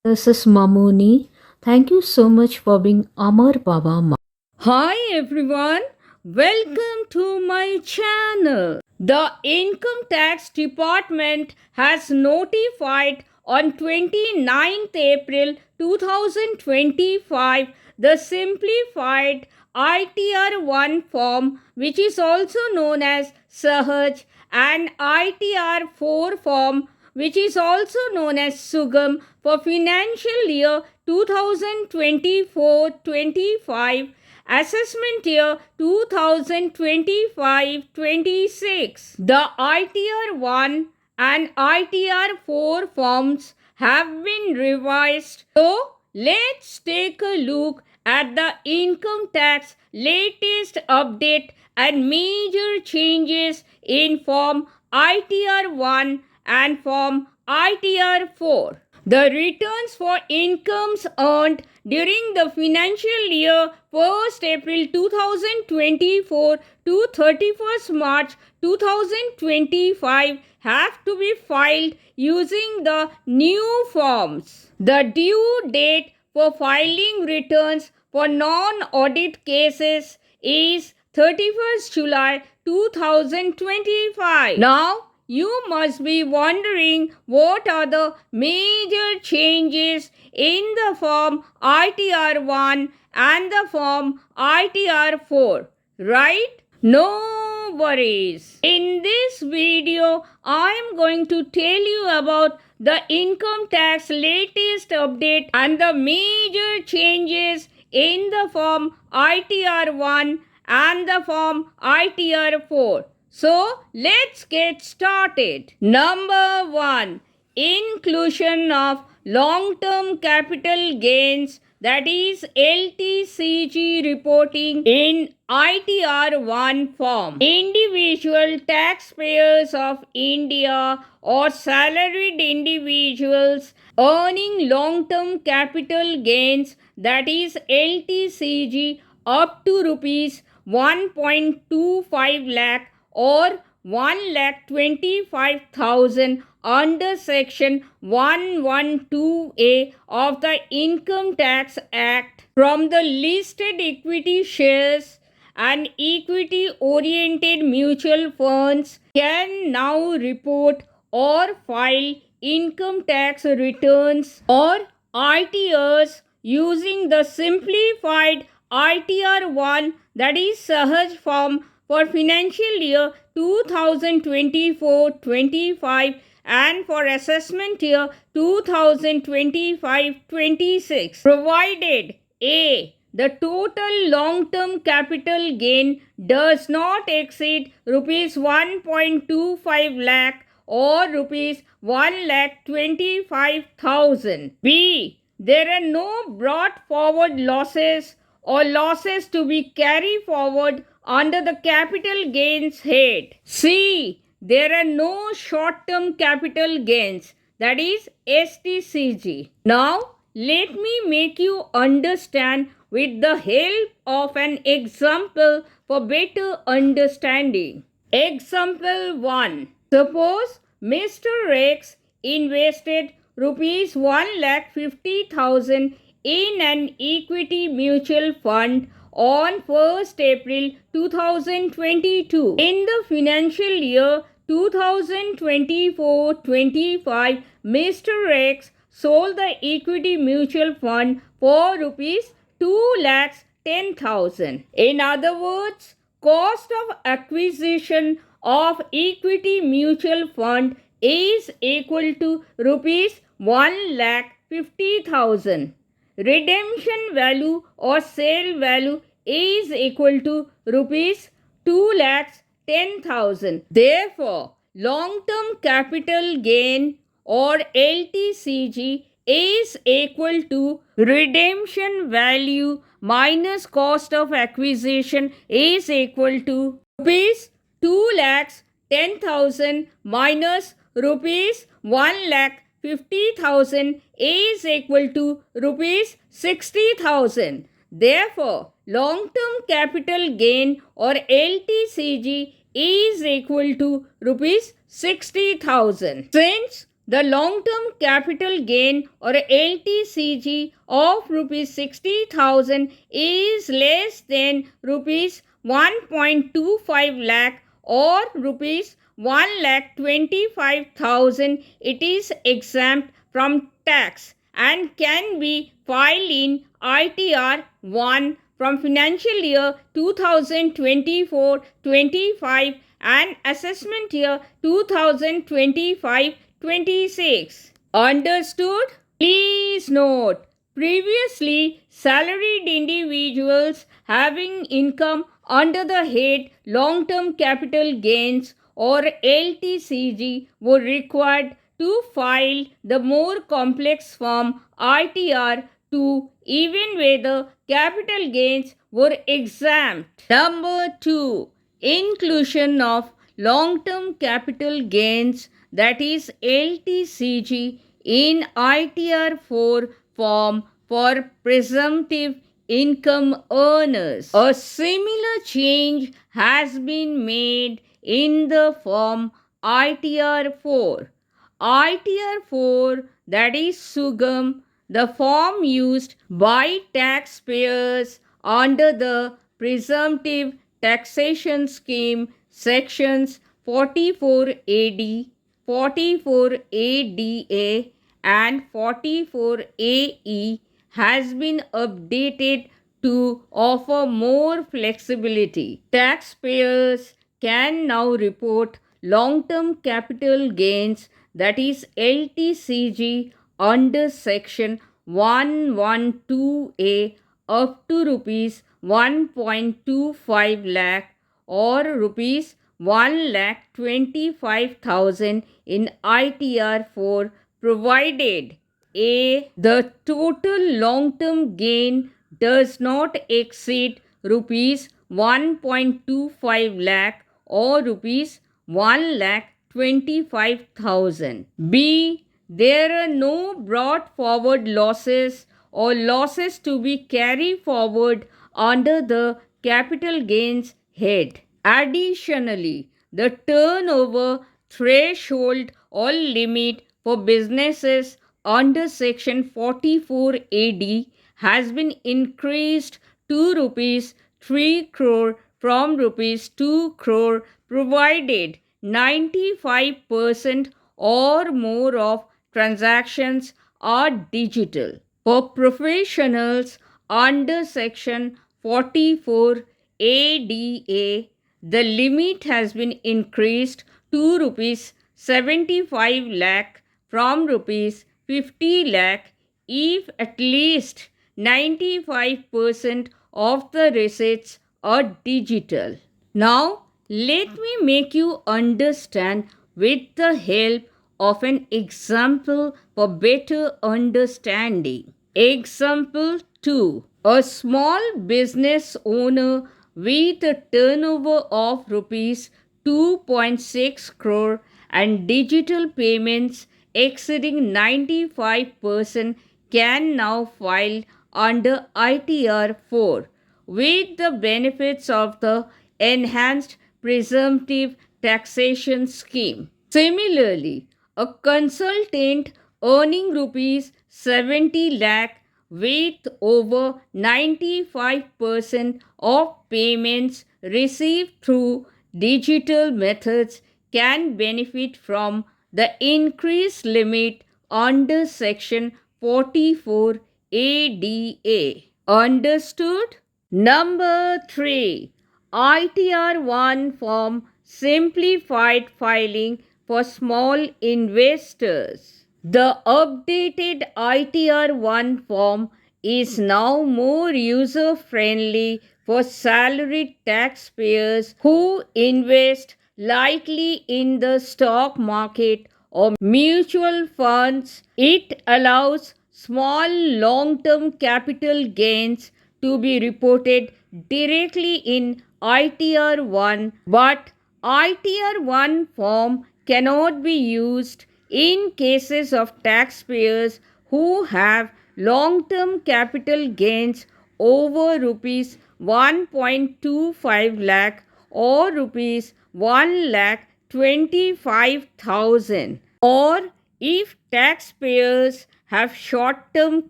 This is Mamuni. Thank you so much for being Amar Baba Ma. Hi everyone, welcome to my channel. The Income Tax Department has notified on 29th April 2025 the simplified ITR 1 form, which is also known as Sahaj, and ITR 4 form, which is also known as Sugam, for financial year 2024-25, assessment year 2025-26. The ITR 1 and ITR 4 forms have been revised. So, let's take a look at the income tax latest update and major changes in form ITR 1 and form ITR 4. The returns for incomes earned during the financial year 1st April 2024 to 31st March 2025 have to be filed using the new forms. The due date for filing returns for non-audit cases is 31st July 2025. Now, you must be wondering what are the major changes in the form ITR 1 and the form ITR 4, right? No worries. In this video, I am going to tell you about the income tax latest update and the major changes in the form ITR 1 and the form ITR 4. So, let's get started. Number 1. Inclusion of long-term capital gains, that is LTCG reporting in ITR 1 form. Individual taxpayers of India or salaried individuals earning long-term capital gains, that is LTCG, up to rupees 1.25 lakh or 1,25,000 under section 112A of the Income Tax Act from the listed equity shares and equity oriented mutual funds can now report or file income tax returns or ITRs using the simplified ITR 1, that is Sahaj form, for financial year 2024-25 and for assessment year 2025-26, provided A. The total long-term capital gain does not exceed rupees 1.25 lakh or rupees 1,25,000. B. There are no brought forward losses or losses to be carried forward under the capital gains head. C. There are no short-term capital gains, that is STCG. Now, let me make you understand with the help of an example for better understanding. Example 1. Suppose Mr. Rex invested rupees 1,50,000 in an equity mutual fund on 1st April 2022. In the financial year 2024-25, Mr. Rex sold the equity mutual fund for rupees 2,10,000. In other words, cost of acquisition of equity mutual fund is equal to rupees 1,50,000. Redemption value or sale value is equal to rupees 2,10,000. Therefore, long-term capital gain or LTCG is equal to redemption value minus cost of acquisition is equal to rupees 2,10,000 minus rupees 1,50,000 is equal to rupees 60,000. Therefore, long-term capital gain or LTCG is equal to rupees 60,000. Since the long-term capital gain or LTCG of rupees 60,000 is less than rupees 1.25 lakh or rupees 1,25,000, it is exempt from tax and can be filed in ITR 1 from financial year 2024-25 and assessment year 2025-26. Understood? Please note, previously salaried individuals having income under the head long-term capital gains or LTCG were required to file the more complex form ITR 2 even where the capital gains were exempt. Number 2. Inclusion of long-term capital gains, that is LTCG, in ITR 4 form for presumptive income earners. A similar change has been made in the form ITR 4. ITR 4, that is SUGAM, the form used by taxpayers under the Presumptive Taxation Scheme sections 44AD, 44ADA and 44AE has been updated to offer more flexibility. Taxpayers can now report long-term capital gains, that is LTCG, under section 112A up to rupees 1.25 lakh or rupees 1,25,000 in ITR 4 provided A. The total long-term gain does not exceed rupees 1.25 lakh or rupees 1,25,000. B. There are no brought forward losses or losses to be carried forward under the capital gains head. Additionally, the turnover threshold or limit for businesses under section 44AD has been increased to rupees 3 crore from rupees 2 crore provided 95% or more of transactions are digital. For professionals under section 44 ADA, the limit has been increased to rupees 75 lakh from rupees 50 lakh if at least 95% of the receipts are digital. Now, let me make you understand with the help of an example for better understanding. Example 2. A small business owner with a turnover of rupees 2.6 crore and digital payments exceeding 95% can now file under ITR 4 with the benefits of the enhanced presumptive taxation scheme. Similarly, a consultant earning rupees 70 lakh with over 95% of payments received through digital methods can benefit from the increased limit under section 44 ADA. Understood? Number 3. ITR 1 form simplified filing for small investors. The updated ITR 1 form is now more user friendly for salaried taxpayers who invest likely in the stock market or mutual funds. It allows small long-term capital gains to be reported directly in ITR 1, but ITR 1 form cannot be used in cases of taxpayers who have long-term capital gains over rupees 1.25 lakh or rupees 1,25,000, or if taxpayers have short-term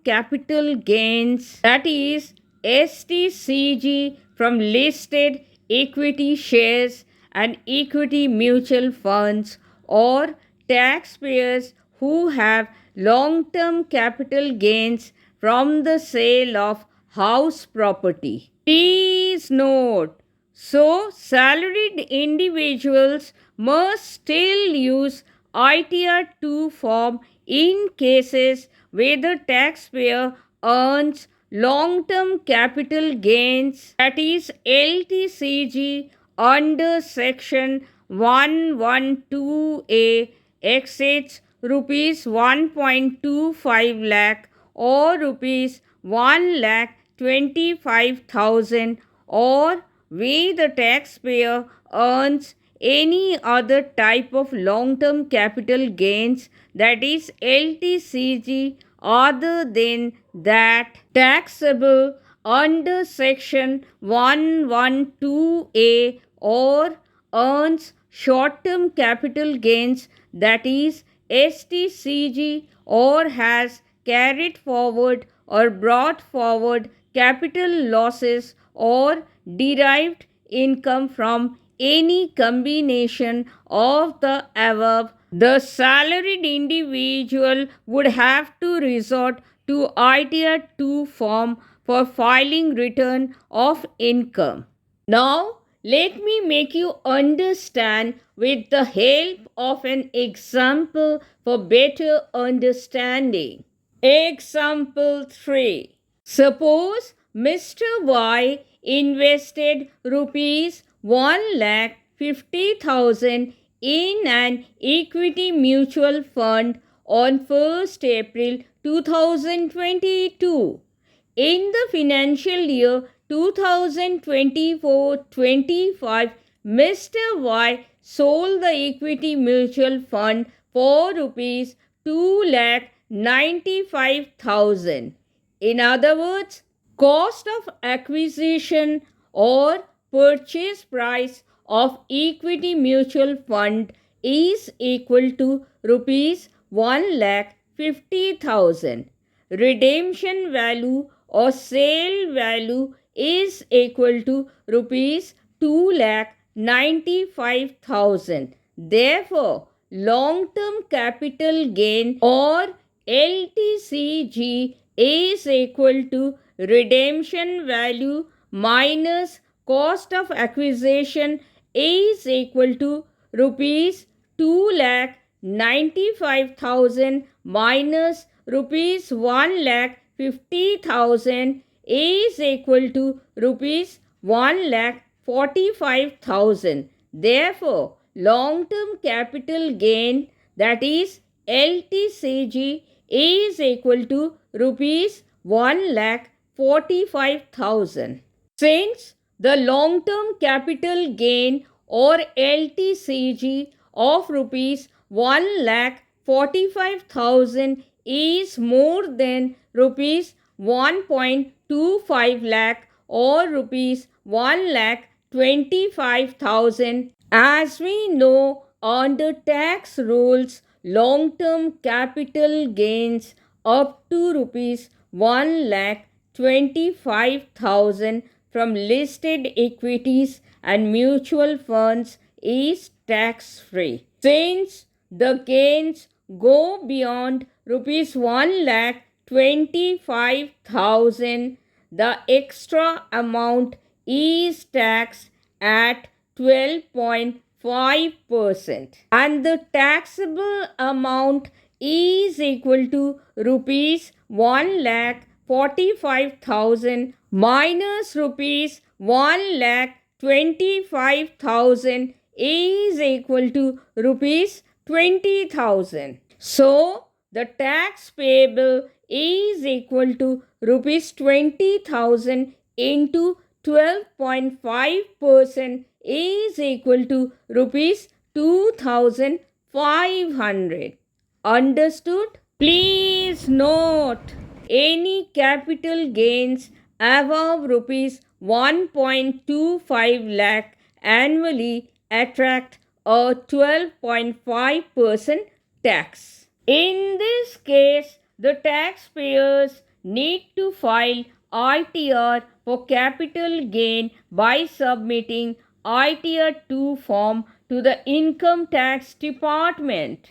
capital gains, that is STCG, from listed equity shares and equity mutual funds, or taxpayers who have long-term capital gains from the sale of house property. Please note, so salaried individuals must still use ITR 2 form in cases where the taxpayer earns long-term capital gains, that is LTCG, under section 112A exceeds rupees 1.25 lakh or rupees 1 lakh 25,000, or where the taxpayer earns any other type of long-term capital gains, that is LTCG, other than that taxable under section 112A, or earns short-term capital gains, that is STCG, or has carried forward or brought forward capital losses or derived income from any combination of the above, the salaried individual would have to resort to ITR 2 form for filing return of income. Now, let me make you understand with the help of an example for better understanding. Example 3. Suppose Mr. Y invested rupees 1,50,000 in an equity mutual fund on 1st April 2022. In the financial year 2024-25, Mr. Y sold the equity mutual fund for rupees 2,95,000. In other words, cost of acquisition or purchase price of equity mutual fund is equal to rupees 1,50,000. Redemption value or sale value is equal to rupees 2,95,000. Therefore, long-term capital gain or LTCG is equal to redemption value minus cost of acquisition is equal to rupees 2,95,000 minus rupees 1,50,000 is equal to rupees 1,45,000. Therefore, long-term capital gain, that is LTCG, is equal to rupees 1,45,000. Since the long-term capital gain or LTCG of rupees 1,45,000 is more than rupees 1.25 lakh or rupees 1,25,000, as we know under tax rules, long-term capital gains up to rupees 1,25,000 from listed equities and mutual funds is tax-free. Since the gains go beyond rupees 1,25,000, the extra amount is taxed at 12.5%, and the taxable amount is equal to rupees 1,45,000 minus rupees 1,25,000 is equal to rupees 20,000. So, the tax payable is equal to rupees 20,000 into 12.5% is equal to rupees 2,500. Understood? Please note, any capital gains above rupees 1.25 lakh annually attract a 12.5% tax. In this case, the taxpayers need to file ITR for capital gain by submitting ITR 2 form to the Income Tax Department.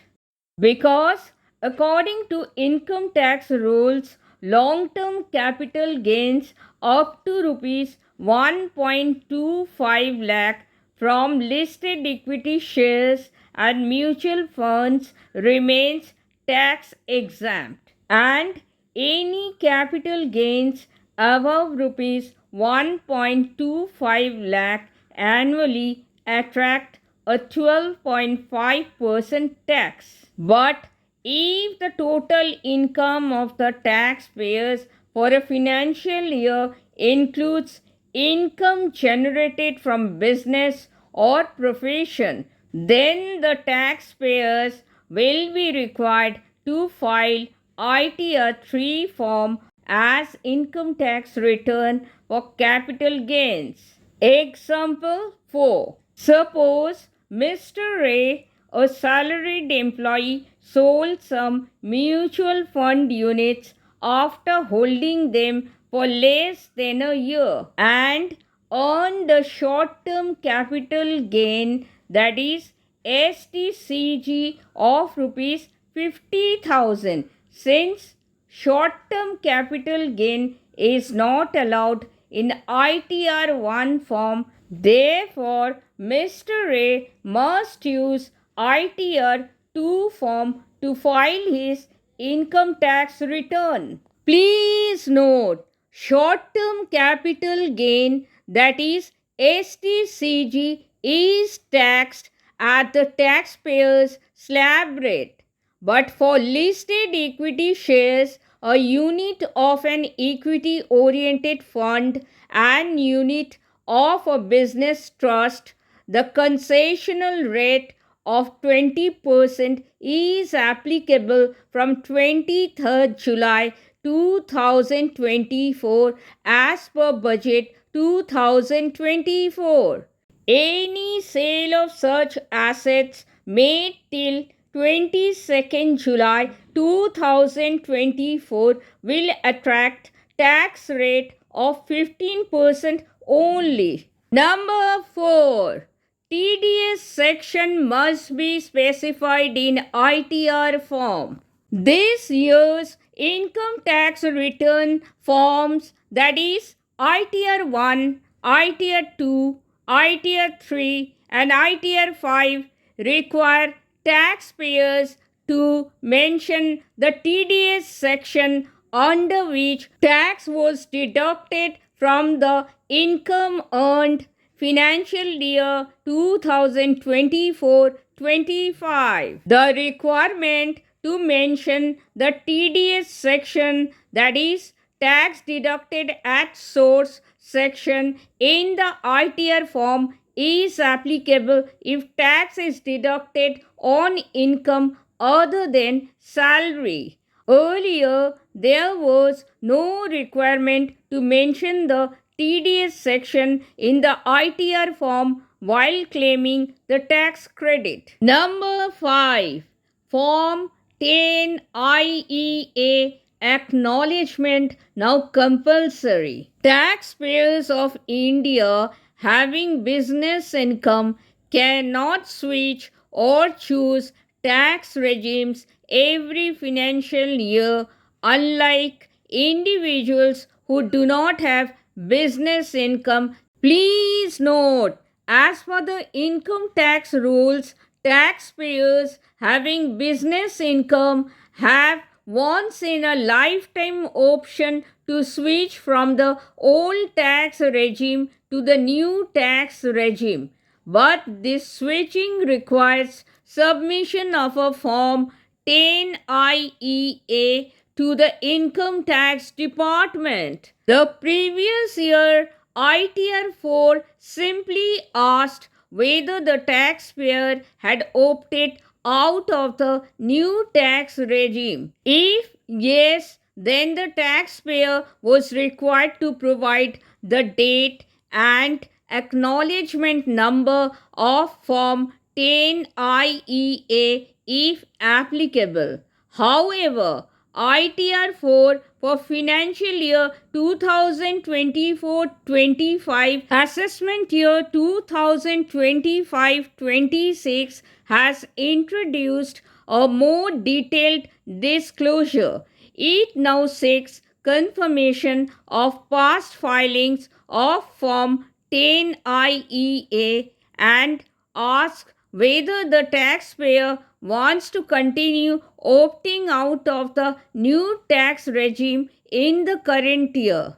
Because according to income tax rules, long-term capital gains up to rupees 1.25 lakh from listed equity shares and mutual funds remains tax exempt, and any capital gains above rupees 1.25 lakh annually attract a 12.5% tax. But if the total income of the taxpayers for a financial year includes income generated from business or profession, then the taxpayers will be required to file ITR 3 form as income tax return for capital gains. Example 4. Suppose Mr. Ray, a salaried employee, sold some mutual fund units after holding them for less than a year and earned a short term capital gain, that is STCG, of rupees 50,000. Since short term capital gain is not allowed in ITR 1 form, therefore Mr. Ray must use ITR 2 form to file his income tax return. Please note, short-term capital gain, that is STCG, is taxed at the taxpayer's slab rate. But for listed equity shares, a unit of an equity-oriented fund and unit of a business trust, the concessional rate of 20% is applicable from 23rd July 2024 as per budget 2024. Any sale of such assets made till 22nd July 2024 will attract tax rate of 15% only. Number 4. TDS section must be specified in ITR form. This year's income tax return forms, that is ITR 1, ITR 2, ITR 3 and ITR 5, require taxpayers to mention the TDS section under which tax was deducted from the income earned financial year 2024-25. The requirement to mention the TDS section, that is tax deducted at source section, in the ITR form is applicable if tax is deducted on income other than salary. Earlier, there was no requirement to mention the TDS section in the ITR form while claiming the tax credit. Number 5. Form 10 IEA acknowledgement now compulsory. Taxpayers of India having business income cannot switch or choose tax regimes every financial year, unlike individuals who do not have business income. Please note, as per the income tax rules, taxpayers having business income have once in a lifetime option to switch from the old tax regime to the new tax regime. But this switching requires submission of a form 10 IEA to the Income Tax Department. The previous year, ITR 4 simply asked whether the taxpayer had opted out of the new tax regime. If yes, then the taxpayer was required to provide the date and acknowledgement number of Form 10 IEA if applicable. However, ITR 4 for financial year 2024-25, assessment year 2025-26 has introduced a more detailed disclosure. It now seeks confirmation of past filings of Form 10IEA and asks whether the taxpayer wants to continue opting out of the new tax regime in the current year.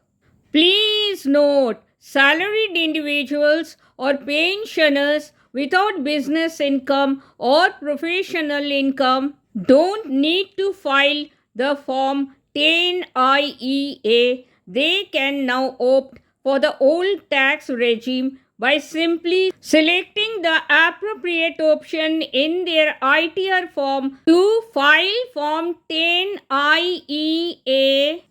Please note, salaried individuals or pensioners without business income or professional income don't need to file the Form 10IEA. They can now opt for the old tax regime by simply selecting the appropriate option in their ITR form to file Form 10IEA.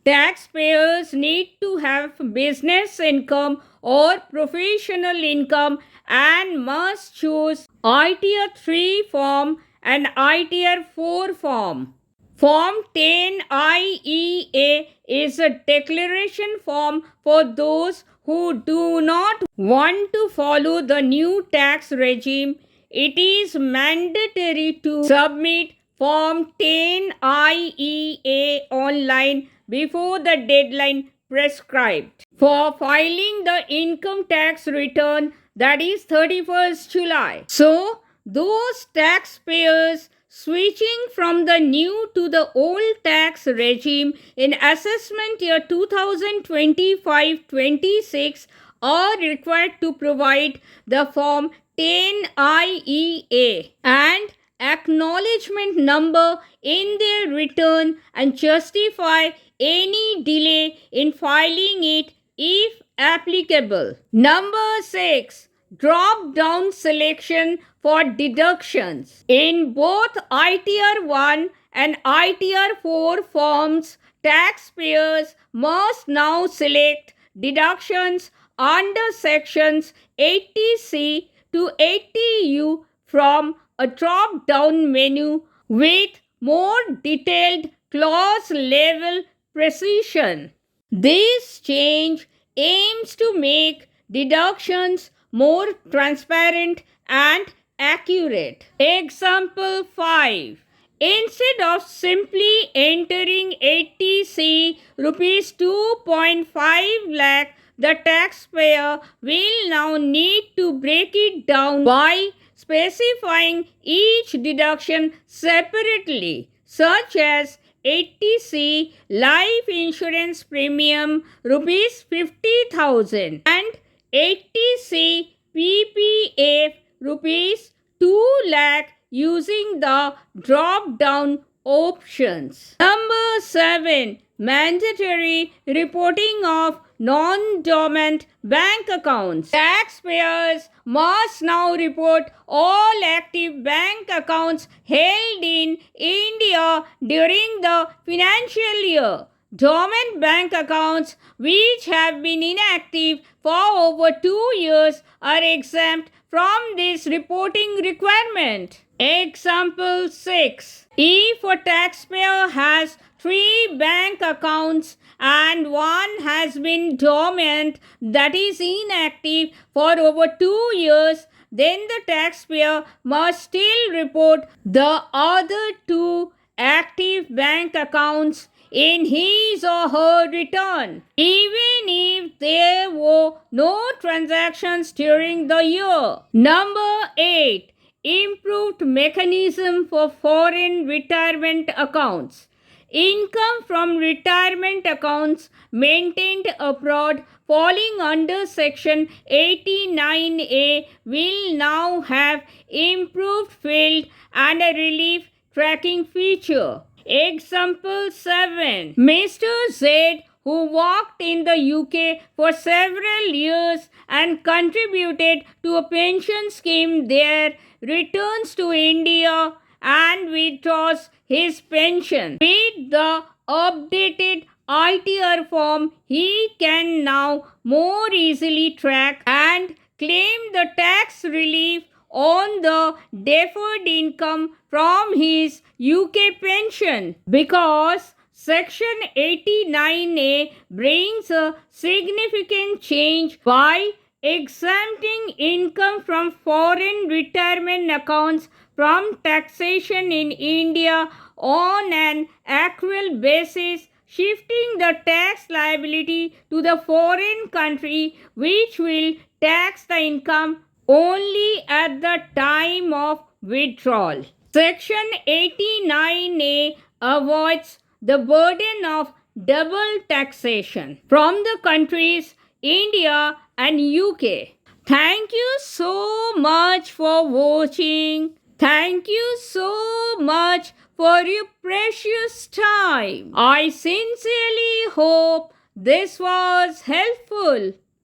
Taxpayers need to have business income or professional income and must choose ITR 3 form and ITR 4 form. Form 10IEA is a declaration form for those who do not want to follow the new tax regime. It is mandatory to submit Form 10IEA online before the deadline prescribed for filing the income tax return, that is 31st July. So, those taxpayers switching from the new to the old tax regime in assessment year 2025-26 are required to provide the Form 10IEA and acknowledgement number in their return and justify any delay in filing it if applicable. Number 6. Drop down selection for deductions. In both ITR 1 and ITR 4 forms, taxpayers must now select deductions under sections 80C to 80U from a drop down menu with more detailed clause level precision. This change aims to make deductions more transparent and accurate. Example 5. Instead of simply entering 80C rupees 2.5 lakh, the taxpayer will now need to break it down by specifying each deduction separately, such as 80C life insurance premium rupees 50,000 and 80C PPF rupees 2 lakh using the drop down options. Number 7. Mandatory reporting of non-dormant bank accounts. Taxpayers must now report all active bank accounts held in India during the financial year. Dormant bank accounts which have been inactive for over 2 years are exempt from this reporting requirement. Example 6. If a taxpayer has 3 bank accounts and one has been dormant, that is inactive for over 2 years, then the taxpayer must still report the other 2 active bank accounts in his or her return, even if there were no transactions during the year. Number 8. Improved mechanism for foreign retirement accounts. Income from retirement accounts maintained abroad falling under section 89A will now have improved field and a relief tracking feature. Example 7. Mr. Z, who worked in the UK for several years and contributed to a pension scheme there, returns to India and withdraws his pension. With the updated ITR form, he can now more easily track and claim the tax relief on the deferred income from his UK pension, because Section 89A brings a significant change by exempting income from foreign retirement accounts from taxation in India on an accrual basis, shifting the tax liability to the foreign country, which will tax the income only at the time of withdrawal. Section 89A avoids the burden of double taxation from the countries India and UK. Thank you so much for watching. Thank you so much for your precious time. I sincerely hope this was helpful.